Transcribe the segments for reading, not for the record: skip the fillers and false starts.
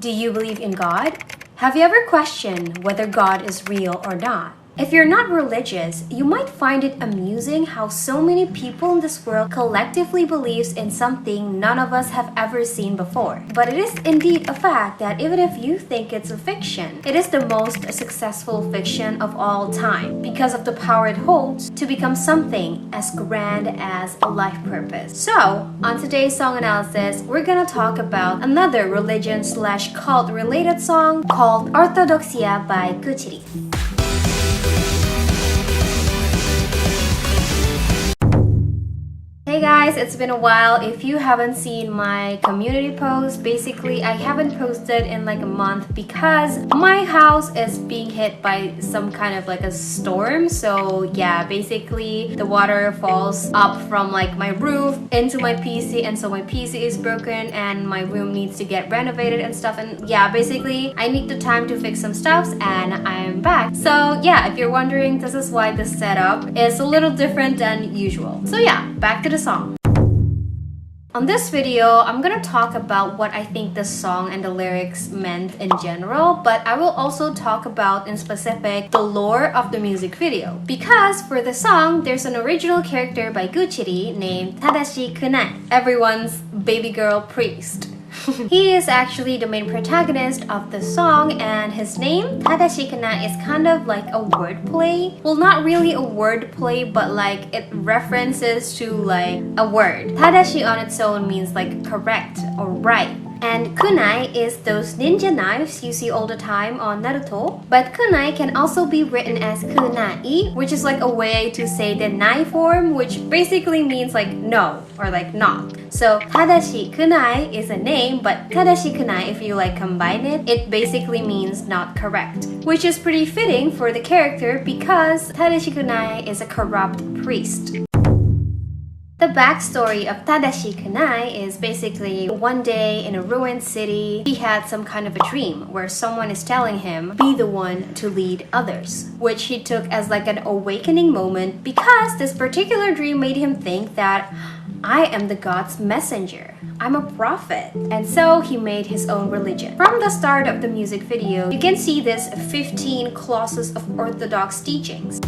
Do you believe in God? Have you ever questioned whether God is real or not? If you're not religious, you might find it amusing how so many people in this world collectively believes in something none of us have ever seen before. But it is indeed a fact that even if you think it's a fiction, it is the most successful fiction of all time because of the power it holds to become something as grand as a life purpose. So, on today's song analysis, we're gonna talk about another religion/cult related song called Orthodoxia by Gucci. Hey guys, it's been a while. If you haven't seen my community post, basically I haven't posted in like a month because my house is being hit by some kind of like a storm. So yeah, basically the water falls up from like my roof into my PC, and so my PC is broken and my room needs to get renovated and stuff. And yeah, basically I need the time to fix some stuff and I'm back. So yeah, if you're wondering, this is why the setup is a little different than usual. So yeah, back to the song. On this video, I'm gonna talk about what I think the song and the lyrics meant in general, but I will also talk about in specific the lore of the music video. Because for the song, there's an original character by Gucci named Tadashi Kunai, everyone's baby girl priest. He is actually the main protagonist of the song, and his name, Tadashi Kunai, is kind of like a wordplay. Well, not really a wordplay, but like it references to like a word. Tadashi on its own means like correct or right. And kunai is those ninja knives you see all the time on Naruto. But kunai can also be written as kunai, which is like a way to say the nai form, which basically means like no or like not. So Tadashi Kunai is a name, but Tadashi Kunai, if you like combine it, it basically means not correct, which is pretty fitting for the character because Tadashi Kunai is a corrupt priest. The backstory of Tadashi Kunai is basically one day in a ruined city, he had some kind of a dream where someone is telling him, be the one to lead others, which he took as like an awakening moment because this particular dream made him think that I am the God's messenger. I'm a prophet. And so he made his own religion. From the start of the music video, you can see this 15 clauses of orthodox teachings.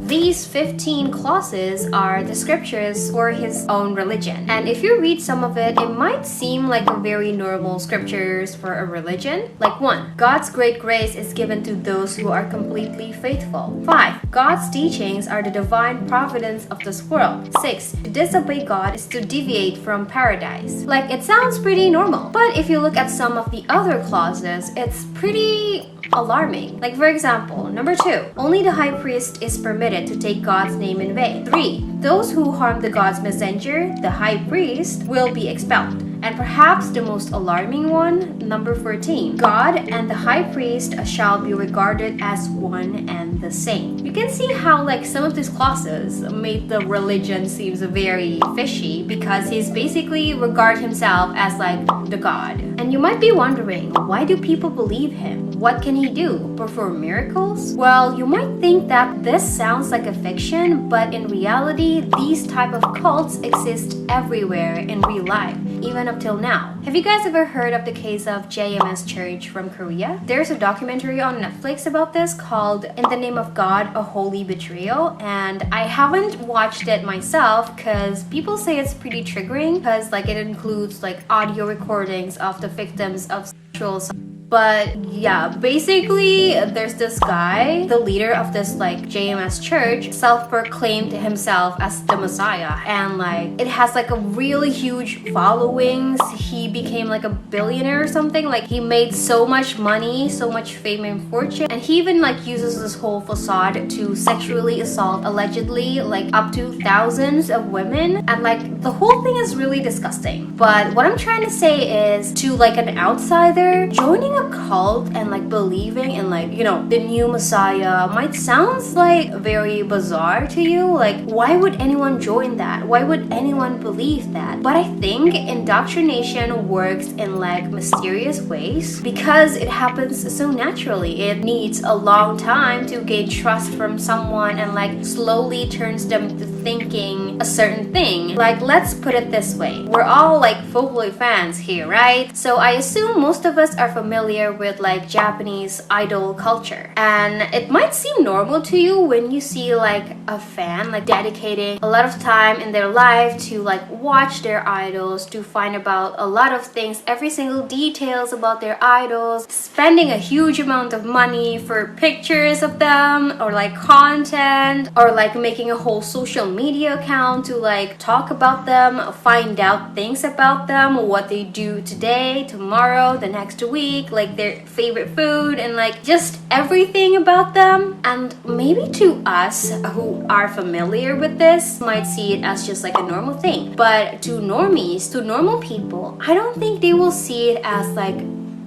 These 15 clauses are the scriptures for his own religion. And if you read some of it, it might seem like a very normal scriptures for a religion. Like 1. God's great grace is given to those who are completely faithful. 5. God's teachings are the divine providence of this world. 6. To disobey God is to deviate from paradise. Like, it sounds pretty normal. But if you look at some of the other clauses, it's pretty alarming. Like for example, number 2, only the high priest is permitted to take God's name in vain. 3, those who harm the God's messenger, the high priest, will be expelled. And perhaps the most alarming one, number 14, God and the high priest shall be regarded as one and the same. You can see how like some of these clauses made the religion seems very fishy because he's basically regard himself as like the God. And you might be wondering, why do people believe him? What can he do? Perform miracles? Well, you might think that this sounds like a fiction, but in reality, these type of cults exist everywhere in real life, even up till now. Have you guys ever heard of the case of JMS Church from Korea? There's a documentary on Netflix about this called In the Name of God, A Holy Betrayal, and I haven't watched it myself because people say it's pretty triggering because like it includes like audio recordings of the victims of sexual assault. But yeah, basically there's this guy, the leader of this like JMS church, self-proclaimed himself as the Messiah, and like it has like a really huge followings. He became like a billionaire or something. Like he made so much money, so much fame and fortune, and he even like uses this whole facade to sexually assault allegedly like up to thousands of women, and like the whole thing is really disgusting. But what I'm trying to say is, to like an outsider, joining a cult and like believing in like, you know, the new Messiah might sound like very bizarre to you. Like, why would anyone join that? Why would anyone believe that? But I think indoctrination works in like mysterious ways because it happens so naturally. It needs a long time to gain trust from someone and like slowly turns them to thinking a certain thing. Like, let's put it this way. We're all like Folklore fans here, right? So I assume most of us are familiar with like Japanese idol culture. And it might seem normal to you when you see like a fan like dedicating a lot of time in their life to like watch their idols, to find about a lot of things, every single details about their idols, spending a huge amount of money for pictures of them or like content, or like making a whole social media account to like talk about them, find out things about them, what they do today, tomorrow, the next week, like their favorite food, and like just everything about them. And maybe to us who are familiar with this might see it as just like a normal thing, but to normies, to normal people, I don't think they will see it as like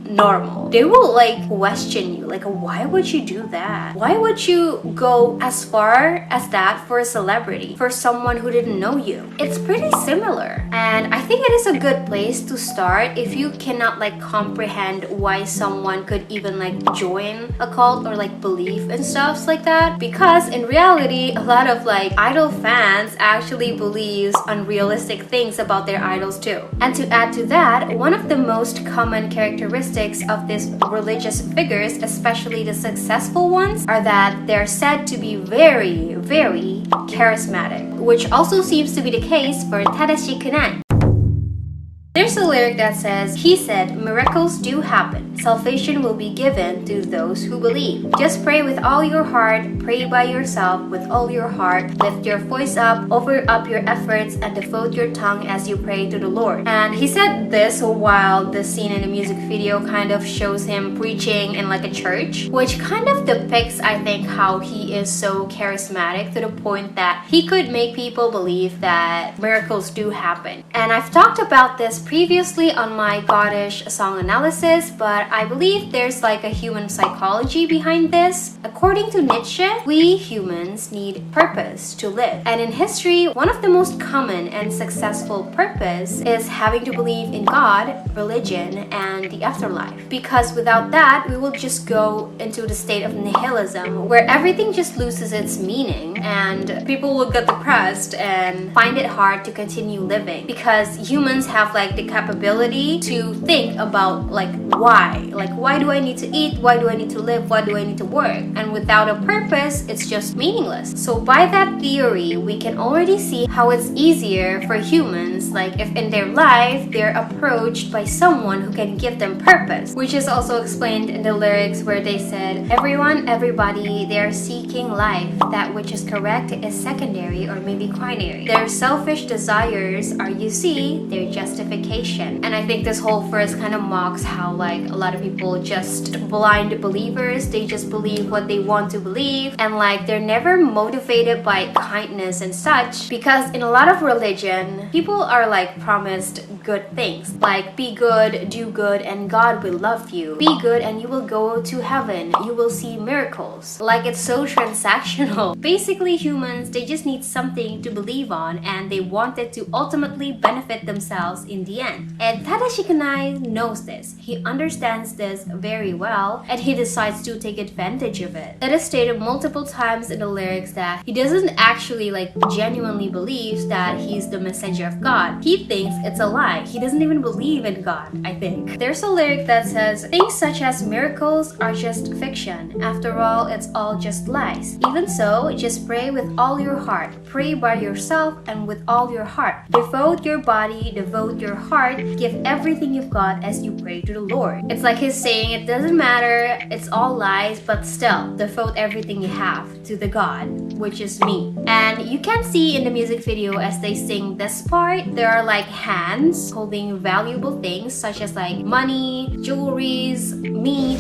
normal. They will like question you, like, why would you do that? Why would you go as far as that for a celebrity, for someone who didn't know you? It's pretty similar, and I think it is a good place to start if you cannot like comprehend why someone could even like join a cult or like believe in stuff like that, because in reality a lot of like idol fans actually believes unrealistic things about their idols too. And to add to that, one of the most common characteristics of these religious figures, especially the successful ones, are that they're said to be very, very charismatic, which also seems to be the case for Tadashi Kunai. There's a lyric that says, he said, miracles do happen. Salvation will be given to those who believe. Just pray with all your heart, pray by yourself with all your heart, lift your voice up, offer up your efforts, and devote your tongue as you pray to the Lord. And he said this while the scene in the music video kind of shows him preaching in like a church, which kind of depicts, I think, how he is so charismatic to the point that he could make people believe that miracles do happen. And I've talked about this previously on my Goddish song analysis, but I believe there's like a human psychology behind this. According to Nietzsche, we humans need purpose to live. And in history, one of the most common and successful purpose is having to believe in God, religion, and the afterlife. Because without that, we will just go into the state of nihilism, where everything just loses its meaning and people will get depressed and find it hard to continue living. Because humans have like the capability to think about like why do I need to eat, why do I need to live, why do I need to work, and without a purpose it's just meaningless. So by that theory, we can already see how it's easier for humans, like if in their life they're approached by someone who can give them purpose, which is also explained in the lyrics where they said, everyone, everybody, they are seeking life. That which is correct is secondary or maybe quinary. Their selfish desires are, you see, their justification. And I think this whole verse kind of mocks how like a lot of people just blind believers, they just believe what they want to believe, and like they're never motivated by kindness and such, because in a lot of religion, people are like promised good things, like be good, do good, and God will love you. Be good and you will go to heaven, you will see miracles. Like it's so transactional. Basically humans, they just need something to believe on, and they want it to ultimately benefit themselves in the end. And Tadashi Kunai knows this. He understands this very well, and he decides to take advantage of it. It is stated multiple times in the lyrics that he doesn't actually like genuinely believes that he's the messenger of God. He thinks it's a lie. He doesn't even believe in God, I think. There's a lyric that says, things such as miracles are just fiction. After all, it's all just lies. Even so, just pray with all your heart. Pray by yourself and with all your heart. Devote your body, devote your heart, give everything you've got as you pray to the Lord. It's like he's saying it doesn't matter, it's all lies, but still, devote everything you have to the God, which is me. And you can see in the music video as they sing this part, there are like hands holding valuable things such as like money, jewelries, meat,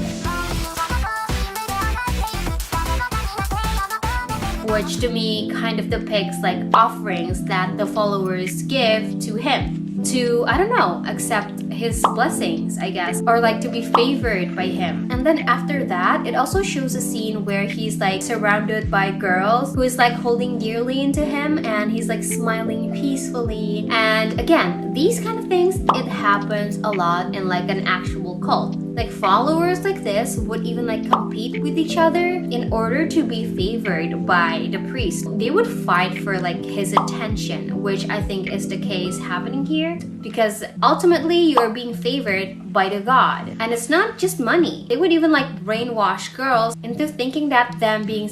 which to me kind of depicts like offerings that the followers give to him to, I don't know, accept his blessings, I guess, or like to be favored by him. And then after that, it also shows a scene where he's like surrounded by girls who is like holding dearly into him, and he's like smiling peacefully. And again, these kind of things, it happens a lot in like an actual cult. Like followers like this would even like compete with each other in order to be favored by the priest. They would fight for like his attention, which I think is the case happening here, because ultimately you are being favored by the god. And it's not just money. They would even like brainwash girls into thinking that them being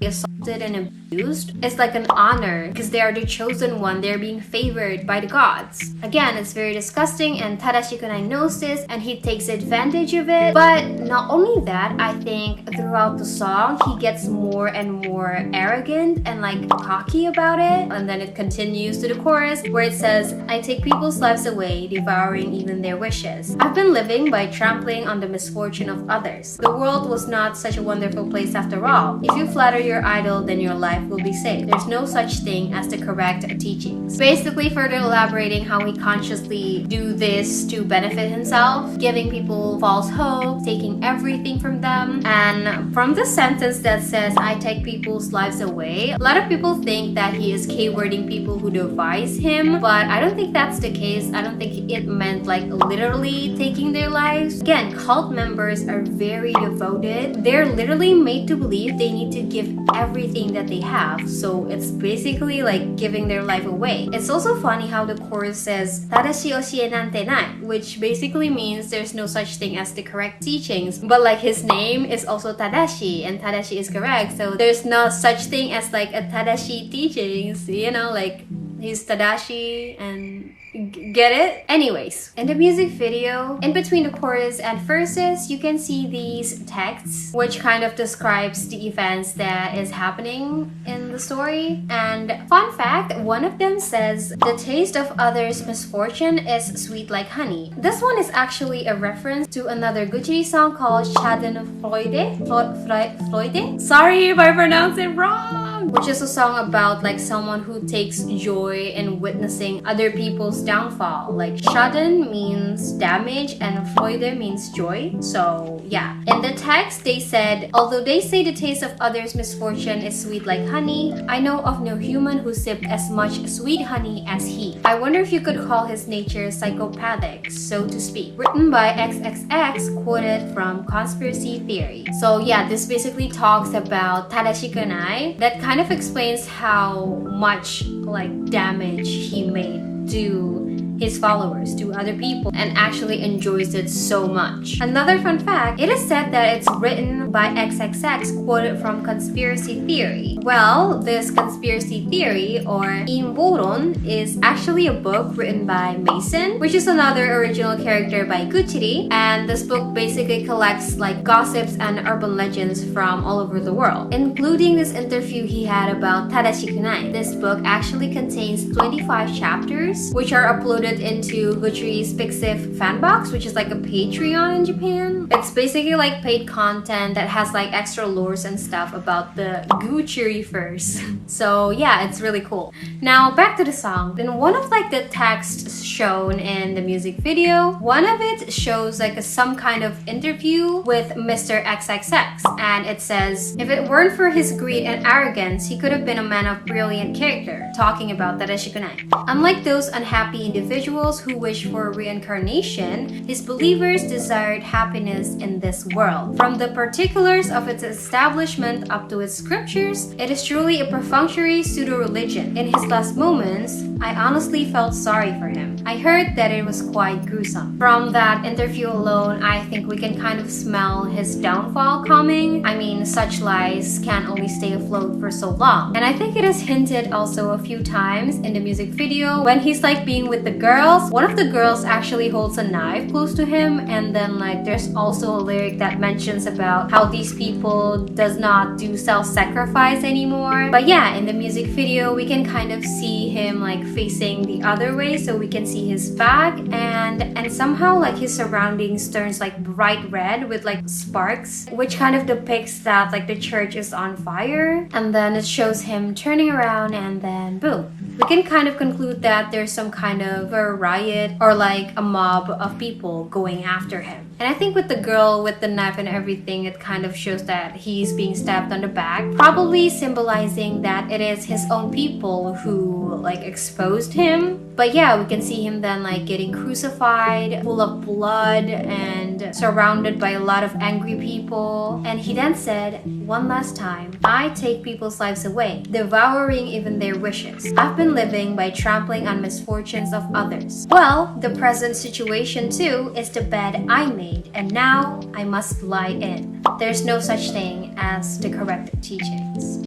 assaulted and abused is like an honor because they are the chosen one, they're being favored by the gods. Again, it's very disgusting, and Tadashi Kunai knows this and he takes advantage of it. But not only that, I think throughout the song he gets more and more arrogant and like cocky about it. And then it continues to the chorus where it says, I take people's lives away, devouring even their wishes. I've been living by trampling on the misfortune of others. The world was not such a wonderful place after all. If you flatter your idol, then your life will be safe. There's no such thing as the correct teachings. Basically, further elaborating how he consciously do this to benefit himself, giving people false hope, taking everything from them. And from the sentence that says, I take people's lives away, a lot of people think that he is keywording people who devise him, but I don't think that's the case. I don't think it meant like literally taking their lives. Again, cult members are very devoted. They're literally made to believe they need to give everything that they have, so it's basically like giving their life away. It's also funny how the chorus says Tadashi oshie nante nai, which basically means there's no such thing as the correct teachings, but like his name is also Tadashi and Tadashi is correct, so there's no such thing as like a Tadashi teachings, you know, like he's Tadashi and get it? Anyways, in the music video, in between the chorus and verses, you can see these texts which kind of describes the events that is happening in the story. And fun fact, one of them says, the taste of others' misfortune is sweet like honey. This one is actually a reference to another Gucci song called Schadenfreude. Freude? Sorry if I pronounce it wrong! Which is a song about like someone who takes joy in witnessing other people's downfall. Like Schaden means damage and Freude means joy. So yeah. In the text they said, although they say the taste of others' misfortune is sweet like honey, I know of no human who sipped as much sweet honey as he. I wonder if you could call his nature psychopathic, so to speak. Written by XXX, quoted from Conspiracy Theory. So yeah, this basically talks about Tadashi Kunai. That kind of explains how much like damage he made to his followers, to other people, and actually enjoys it so much. Another fun fact, it is said that it's written by XXX, quoted from Conspiracy Theory. Well, this Conspiracy Theory, or Inboron, is actually a book written by Mason, which is another original character by Gucci, and this book basically collects like gossips and urban legends from all over the world, including this interview he had about Tadashi Kunai. This book actually contains 25 chapters, which are uploaded into Gucci's Pixiv fanbox, which is like a Patreon in Japan. It's basically like paid content that has like extra lores and stuff about the Gucci-verse. So yeah, it's really cool. Now back to the song. In one of like the texts shown in the music video, one of it shows like some kind of interview with Mr. XXX, and it says, if it weren't for his greed and arrogance, he could have been a man of brilliant character, talking about Tadashi Kunai. Unlike those unhappy individuals who wish for reincarnation, his believers desired happiness in this world. From the particulars of its establishment up to its scriptures, it is truly a perfunctory pseudo-religion. In his last moments, I honestly felt sorry for him. I heard that it was quite gruesome. From that interview alone, I think we can kind of smell his downfall coming. I mean, such lies can't only stay afloat for so long. And I think it is hinted also a few times in the music video when he's like being with the girls. One of the girls actually holds a knife close to him, and then like there's also a lyric that mentions about how these people does not do self-sacrifice anymore. But yeah, in the music video we can kind of see him like facing the other way, so we can see his back, and somehow like his surroundings turns like bright red with like sparks, which kind of depicts that like the church is on fire. And then it shows him turning around, and then boom, we can kind of conclude that there's some kind of a riot or like a mob of people going after him. And I think with the girl with the knife and everything, it kind of shows that he's being stabbed on the back, probably symbolizing that it is his own people who like exposed him. But yeah, we can see him then like getting crucified, full of blood, and and surrounded by a lot of angry people. And he then said, "One last time, I take people's lives away, devouring even their wishes. I've been living by trampling on misfortunes of others. Well, the present situation too is the bed I made, and now I must lie in. There's no such thing as the correct teachings."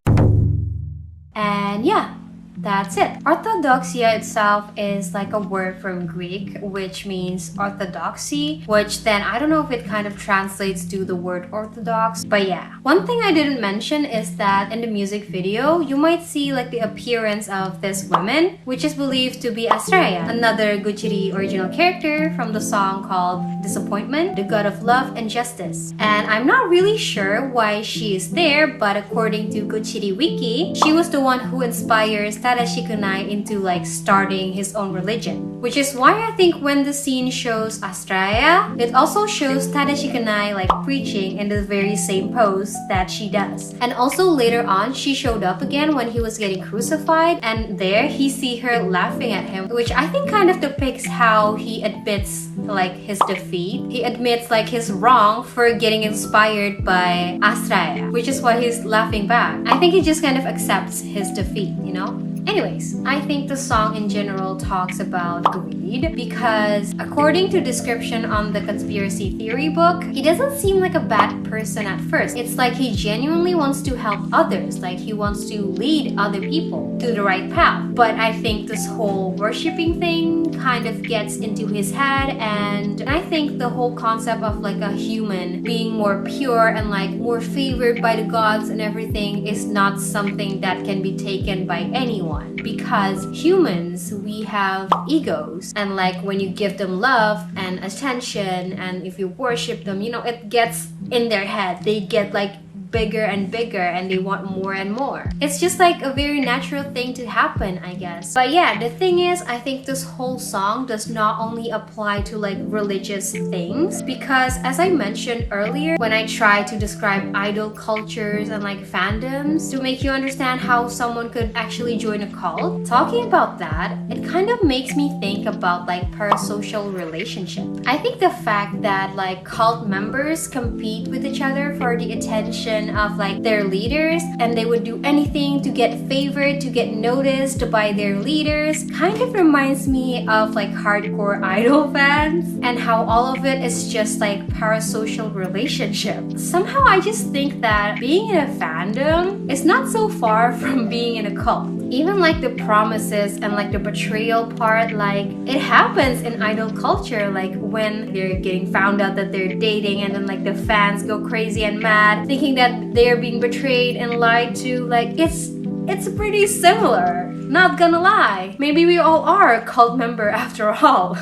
And yeah, that's it. Orthodoxia itself is like a word from Greek, which means orthodoxy, which then I don't know if it kind of translates to the word orthodox, but yeah. One thing I didn't mention is that in the music video, you might see like the appearance of this woman, which is believed to be Astrea, another Guchiri original character from the song called Disappointment, the god of love and justice. And I'm not really sure why she is there, but according to Guchiri Wiki, she was the one who inspires Tadashi Kunai into like starting his own religion. Which is why I think when the scene shows Astrea, it also shows Tadashi Kunai like preaching in the very same pose that she does. And also later on, she showed up again when he was getting crucified, and there he see her laughing at him, which I think kind of depicts how he admits like his defeat. He admits like his wrong for getting inspired by Astrea, which is why he's laughing back. I think he just kind of accepts his defeat, you know? Anyways, I think the song in general talks about greed because according to description on the conspiracy theory book, he doesn't seem like a bad person at first. It's like he genuinely wants to help others, like he wants to lead other people to the right path. But I think this whole worshipping thing kind of gets into his head, and I think the whole concept of like a human being more pure and like more favored by the gods and everything is not something that can be taken by anyone. Because humans, we have egos, and like when you give them love and attention and if you worship them, you know, it gets in their head. They get like bigger and bigger and they want more and more. It's just like a very natural thing to happen, I guess. But yeah, the thing is, I think this whole song does not only apply to like religious things, because as I mentioned earlier, when I try to describe idol cultures and like fandoms to make you understand how someone could actually join a cult, talking about that, it kind of makes me think about like parasocial relationship. I think the fact that like cult members compete with each other for the attention of like their leaders, and they would do anything to get favored, to get noticed by their leaders, kind of reminds me of like hardcore idol fans and how all of it is just like parasocial relationship. Somehow I just think that being in a fandom is not so far from being in a cult. Even like the promises and like the betrayal part, like it happens in idol culture, like when they're getting found out that they're dating and then like the fans go crazy and mad thinking that they're being betrayed and lied to. Like it's pretty similar, not gonna lie. Maybe we all are a cult member after all.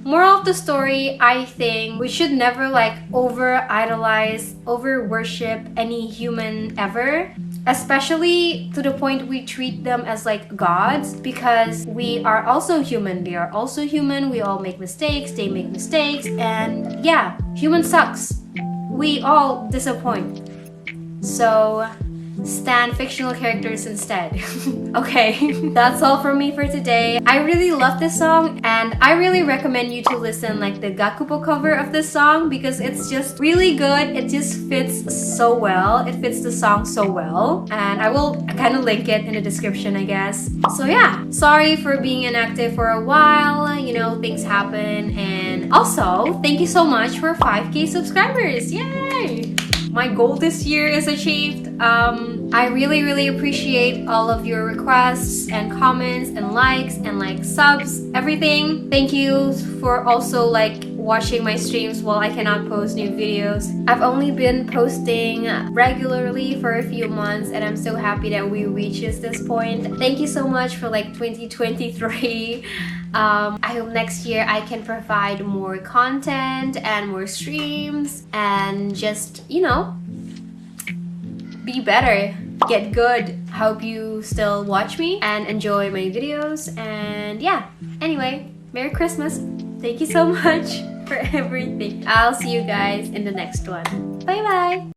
Moral of the story, I think we should never like over idolize, over worship any human ever. Especially to the point we treat them as like gods, because we are also human, they are also human, we all make mistakes, they make mistakes, and yeah, human sucks. We all disappoint. So stan fictional characters instead. Okay, that's all from me for today. I really love this song, and I really recommend you to listen like the Gakupo cover of this song because it's just really good. It just fits so well. It fits the song so well, and I will kind of link it in the description, I guess. So yeah, sorry for being inactive for a while. You know, things happen, and also thank you so much for 5K subscribers. Yay! My goal this year is achieved. I really appreciate all of your requests and comments and likes and like subs, everything. Thank you for also like watching my streams while I cannot post new videos. I've only been posting regularly for a few months, and I'm so happy that we reached this point. Thank you so much for like 2023. I hope next year I can provide more content and more streams and just, you know, be better, get good. Hope you still watch me and enjoy my videos. And yeah, anyway, Merry Christmas. Thank you so much for everything. I'll see you guys in the next one. Bye bye.